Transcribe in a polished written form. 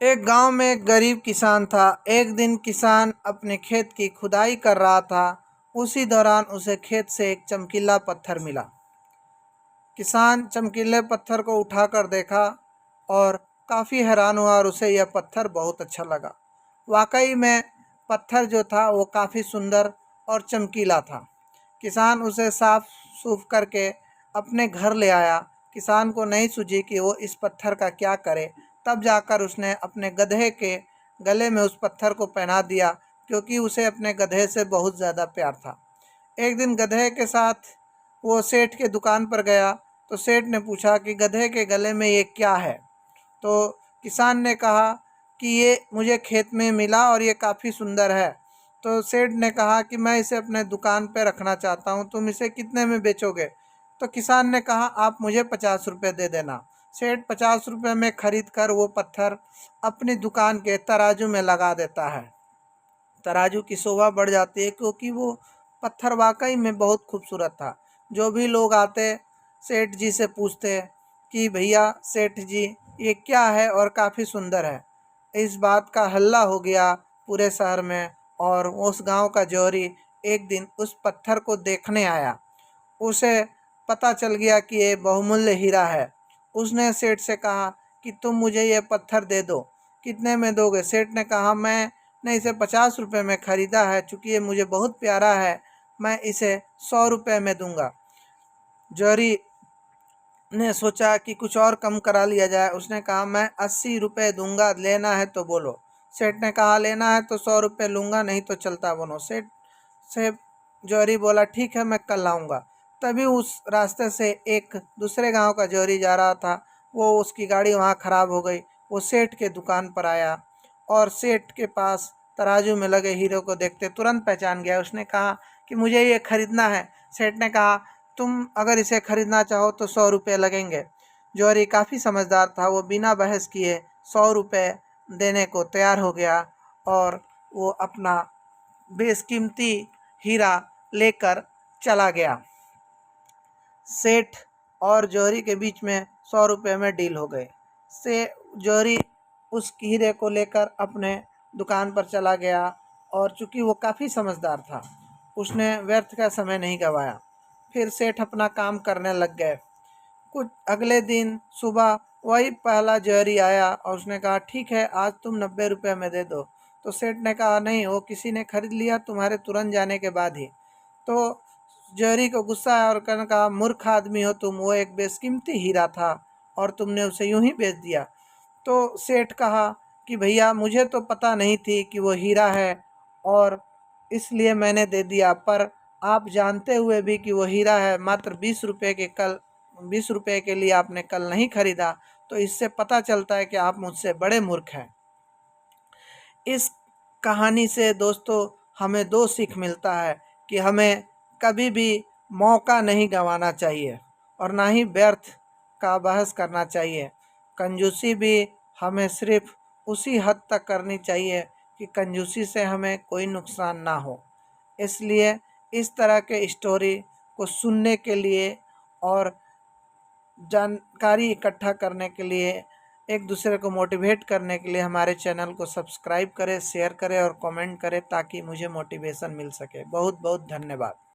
एक गांव में एक गरीब किसान था। एक दिन किसान अपने खेत की खुदाई कर रहा था। उसी दौरान उसे खेत से एक चमकीला पत्थर मिला। किसान चमकीले पत्थर को उठाकर देखा और काफ़ी हैरान हुआ और उसे यह पत्थर बहुत अच्छा लगा। वाकई में पत्थर जो था वो काफ़ी सुंदर और चमकीला था। किसान उसे साफ सूफ करके अपने घर ले आया। किसान को नहीं सूझी कि वो इस पत्थर का क्या करे। तब जाकर उसने अपने गधे के गले में उस पत्थर को पहना दिया, क्योंकि उसे अपने गधे से बहुत ज़्यादा प्यार था। एक दिन गधे के साथ वो सेठ के दुकान पर गया तो सेठ ने पूछा कि गधे के गले में ये क्या है। तो किसान ने कहा कि ये मुझे खेत में मिला और ये काफ़ी सुंदर है। तो सेठ ने कहा कि मैं इसे अपने दुकान पे रखना चाहता हूँ, तुम इसे कितने में बेचोगे। तो किसान ने कहा आप मुझे 50 रुपये दे देना। सेठ 50 रुपये में खरीद कर वो पत्थर अपनी दुकान के तराजू में लगा देता है। तराजू की शोभा बढ़ जाती है, क्योंकि वो पत्थर वाकई में बहुत खूबसूरत था। जो भी लोग आते सेठ जी से पूछते कि भैया सेठ जी ये क्या है और काफ़ी सुंदर है। इस बात का हल्ला हो गया पूरे शहर में, और उस गांव का जौहरी एक दिन उस पत्थर को देखने आया। उसे पता चल गया कि ये बहुमूल्य हीरा है। उसने सेठ से कहा कि तुम मुझे ये पत्थर दे दो, कितने में दोगे। सेठ ने कहा मैंने इसे 50 रुपये में ख़रीदा है, चूँकि ये मुझे बहुत प्यारा है, मैं इसे 100 रुपये में दूंगा। जौहरी ने सोचा कि कुछ और कम करा लिया जाए। उसने कहा मैं 80 रुपये दूंगा, लेना है तो बोलो। सेठ ने कहा लेना है तो 100 रुपये लूँगा, नहीं तो चलता बनो। सेठ से जौहरी बोला ठीक है मैं कल आऊँगा। तभी उस रास्ते से एक दूसरे गांव का जौहरी जा रहा था। वो उसकी गाड़ी वहाँ ख़राब हो गई। वो सेठ के दुकान पर आया और सेठ के पास तराजू में लगे हीरो को देखते तुरंत पहचान गया। उसने कहा कि मुझे ये खरीदना है। सेठ ने कहा तुम अगर इसे खरीदना चाहो तो 100 रुपये लगेंगे। जौहरी काफ़ी समझदार था, वो बिना बहस किए 100 रुपये देने को तैयार हो गया और वो अपना बेशकीमती हीरा लेकर चला गया। सेठ और जौहरी के बीच में 100 रुपये में डील हो गई। से जौहरी उस हीरे को लेकर अपने दुकान पर चला गया, और चूंकि वो काफ़ी समझदार था उसने व्यर्थ का समय नहीं गंवाया। फिर सेठ अपना काम करने लग गए। कुछ अगले दिन सुबह वही पहला जौहरी आया और उसने कहा ठीक है आज तुम 90 रुपये में दे दो। तो सेठ ने कहा नहीं, वो किसी ने खरीद लिया तुम्हारे तुरंत जाने के बाद ही। तो जौहरी को गुस्सा आया और कहने कहा मूर्ख आदमी हो तुम, वो एक बेशकीमती हीरा था और तुमने उसे यूं ही बेच दिया। तो सेठ कहा कि भैया मुझे तो पता नहीं थी कि वो हीरा है और इसलिए मैंने दे दिया, पर आप जानते हुए भी कि वो हीरा है, मात्र 20 रुपये के लिए आपने कल नहीं खरीदा, तो इससे पता चलता है कि आप मुझसे बड़े मूर्ख हैं। इस कहानी से दोस्तों हमें दो सीख मिलता है कि हमें कभी भी मौका नहीं गंवाना चाहिए और ना ही व्यर्थ का बहस करना चाहिए। कंजूसी भी हमें सिर्फ उसी हद तक करनी चाहिए कि कंजूसी से हमें कोई नुकसान ना हो। इसलिए इस तरह के स्टोरी को सुनने के लिए और जानकारी इकट्ठा करने के लिए, एक दूसरे को मोटिवेट करने के लिए हमारे चैनल को सब्सक्राइब करें, शेयर करें और कमेंट करें, ताकि मुझे मोटिवेशन मिल सके। बहुत बहुत धन्यवाद।